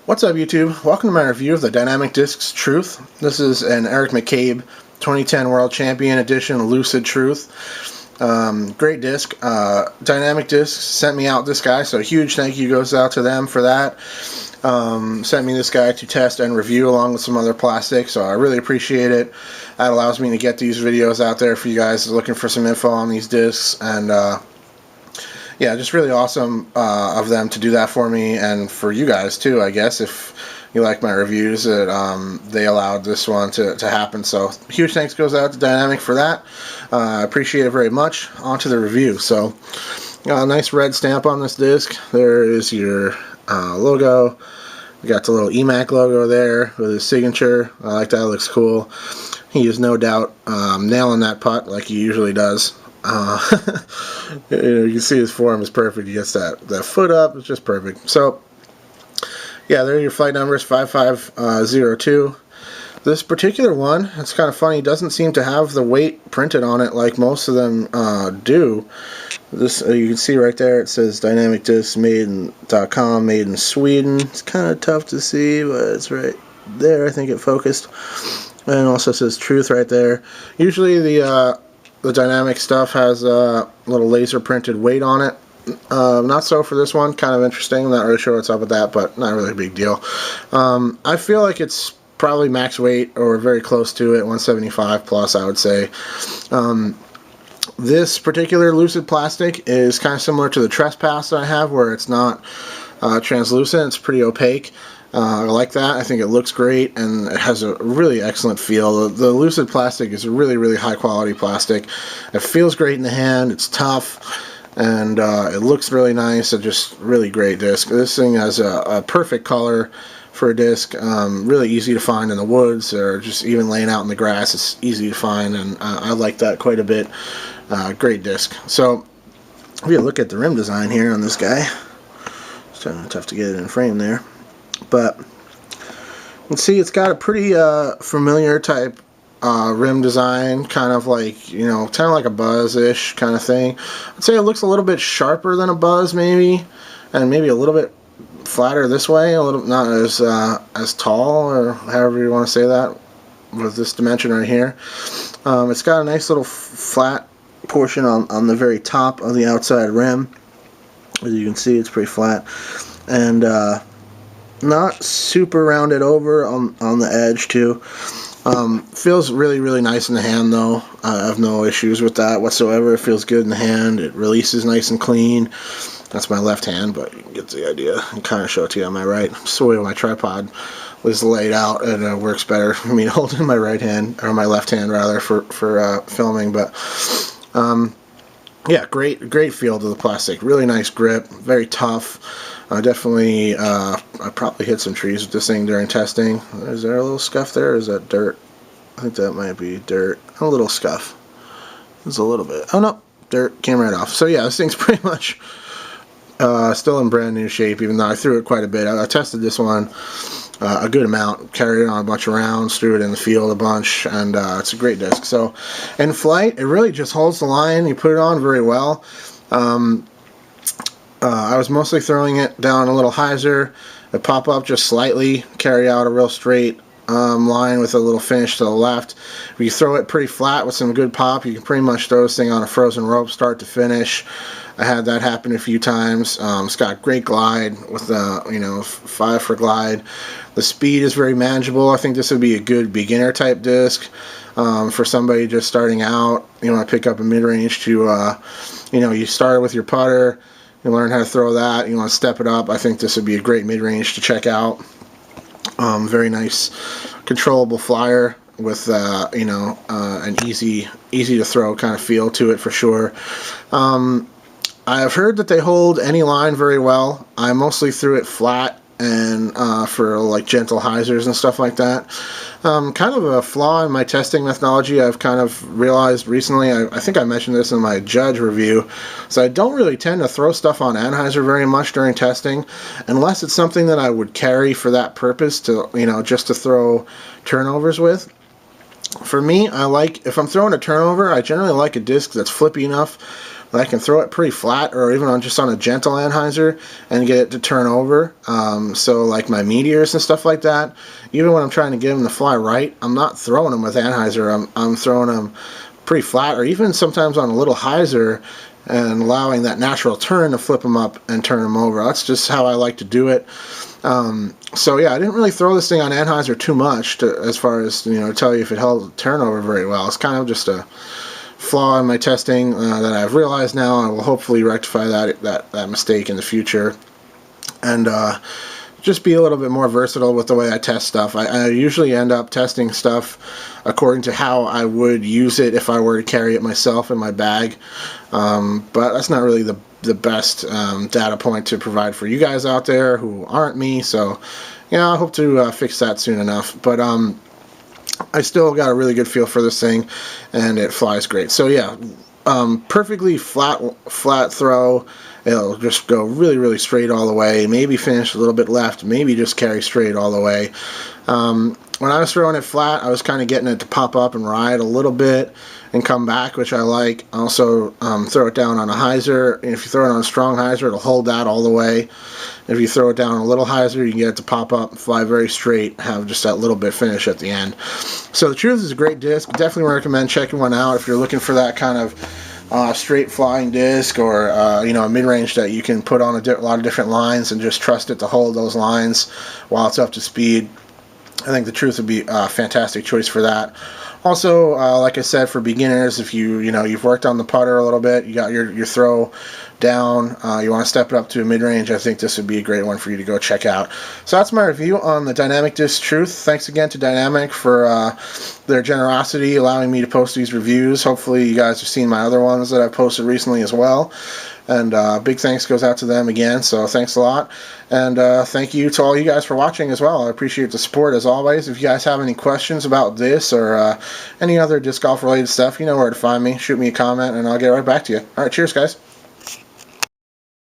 What's up, YouTube? Welcome to my review of the Dynamic Discs Truth. This is an Eric McCabe 2010 World Champion Edition Lucid Truth. Great disc. Dynamic Discs sent me out this guy, so a huge thank you goes out to them for that. Sent me this guy to test and review along with some other plastic, so I really appreciate it. That allows me to get these videos out there for you guys looking for some info on these discs, and yeah, just really awesome of them to do that for me, and for you guys too, I guess, if you like my reviews, that they allowed this one to happen. So huge thanks goes out to Dynamic for that. I appreciate it very much. On to the review. So a nice red stamp on this disc. There is your logo. You got the little Emac logo there with his signature. I like that. It looks cool. He is no doubt nailing that putt like he usually does. You can see his form is perfect. He gets that foot up. It's just perfect. So yeah, there are your flight numbers, 5502. This particular one, it's kind of funny, doesn't seem to have the weight printed on it like most of them do. This you can see right there, it says Dynamic Discs made.com, made in Sweden. It's kind of tough to see, but it's right there. I think it focused. And it also says Truth right there. Usually the Dynamic stuff has a little laser printed weight on it. Not so for this one. Kind of interesting. I'm not really sure what's up with that, but not really a big deal. I feel like it's probably max weight or very close to it, 175 plus, I would say. This particular Lucid plastic is kind of similar to the Trespass that I have, where it's not translucent. It's pretty opaque. I like that. I think it looks great, and it has a really excellent feel. The Lucid plastic is a really, really high quality plastic. It feels great in the hand. It's tough, and it looks really nice. It's just really great disc. This thing has a perfect color for a disc. Really easy to find in the woods, or just even laying out in the grass. It's easy to find, and I like that quite a bit. Great disc. So if you look at the rim design here on this guy, it's kind of tough to get it in frame there. But you can see it's got a pretty familiar type rim design, kind of like, you know, kind of like a Buzz-ish kind of thing. I'd say it looks a little bit sharper than a Buzz, maybe, and maybe a little bit flatter this way, a little not as tall, or however you want to say that, with this dimension right here. It's got a nice little flat portion on the very top of the outside rim. As you can see, it's pretty flat, and not super rounded over on the edge too. Feels really, really nice in the hand though. I have no issues with that whatsoever. It feels good in the hand. It releases nice and clean. That's my left hand, but you can get the idea. I can kind of show it to you on my right. Just the way my tripod was laid out, and it works better for me to hold in my right hand, or my left hand rather, for filming. But yeah, great feel to the plastic. Really nice grip. Very tough. Definitely, I probably hit some trees with this thing during testing. Is there a little scuff there, or is that dirt? I think that might be dirt. A little scuff. There's a little bit. Oh no, dirt came right off. So yeah, this thing's pretty much still in brand new shape, even though I threw it quite a bit. I tested this one a good amount, carried it on a bunch of rounds, threw it in the field a bunch, and it's a great disc. So in flight, it really just holds the line. You put it on very well. I was mostly throwing it down a little hyzer. It pop up just slightly, carry out a real straight line with a little finish to the left. If you throw it pretty flat with some good pop, you can pretty much throw this thing on a frozen rope start to finish. I had that happen a few times. It's got great glide with the 5 for glide. The speed is very manageable. I think this would be a good beginner type disc for somebody just starting out. You want to pick up a mid-range to you start with your putter. You learn how to throw that. You want to step it up. I think this would be a great mid-range to check out. Very nice, controllable flyer with an easy to throw kind of feel to it for sure. I've heard that they hold any line very well. I mostly threw it flat and for like gentle hyzers and stuff like that. Kind of a flaw in my testing methodology I've kind of realized recently. I think I mentioned this in my Judge review. So I don't really tend to throw stuff on anhyzer very much during testing, unless it's something that I would carry for that purpose, to just to throw turnovers with. For me, if I'm throwing a turnover, I generally like a disc that's flippy enough but I can throw it pretty flat or even on just on a gentle anhyzer and get it to turn over. So like my meteors and stuff like that, even when I'm trying to get them to fly right, I'm not throwing them with anhyzer. I'm throwing them pretty flat, or even sometimes on a little hyzer, and allowing that natural turn to flip them up and turn them over. That's just how I like to do it. So yeah, I didn't really throw this thing on anhyzer too much as far as, you know, tell you if it held turnover very well. It's kind of just a flaw in my testing that I've realized now. I will hopefully rectify that mistake in the future, and just be a little bit more versatile with the way I test stuff. I usually end up testing stuff according to how I would use it if I were to carry it myself in my bag, but that's not really the best data point to provide for you guys out there who aren't me. So yeah, I hope to fix that soon enough. But I still got a really good feel for this thing, and it flies great. So yeah, perfectly flat throw. It'll just go really, really straight all the way. Maybe finish a little bit left. Maybe just carry straight all the way. When I was throwing it flat, I was kind of getting it to pop up and ride a little bit and come back, which I like. Also, throw it down on a hyzer. If you throw it on a strong hyzer, it'll hold that all the way. If you throw it down on a little hyzer, you can get it to pop up and fly very straight, have just that little bit finish at the end. So the Truth is a great disc. Definitely recommend checking one out if you're looking for that kind of straight flying disc, or you know, a mid-range that you can put on a lot of different lines and just trust it to hold those lines while it's up to speed. I think the Truth would be a fantastic choice for that. Also, like I said, for beginners, if you've worked on the putter a little bit, you got your throw down, you want to step it up to a mid-range, I think this would be a great one for you to go check out. So that's my review on the Dynamic Disc Truth. Thanks again to Dynamic for their generosity, allowing me to post these reviews. Hopefully you guys have seen my other ones that I've posted recently as well. And big thanks goes out to them again, so thanks a lot. And thank you to all you guys for watching as well. I appreciate the support as always. If you guys have any questions about this or any other disc golf related stuff, you know where to find me. Shoot me a comment and I'll get right back to you. Alright, cheers guys.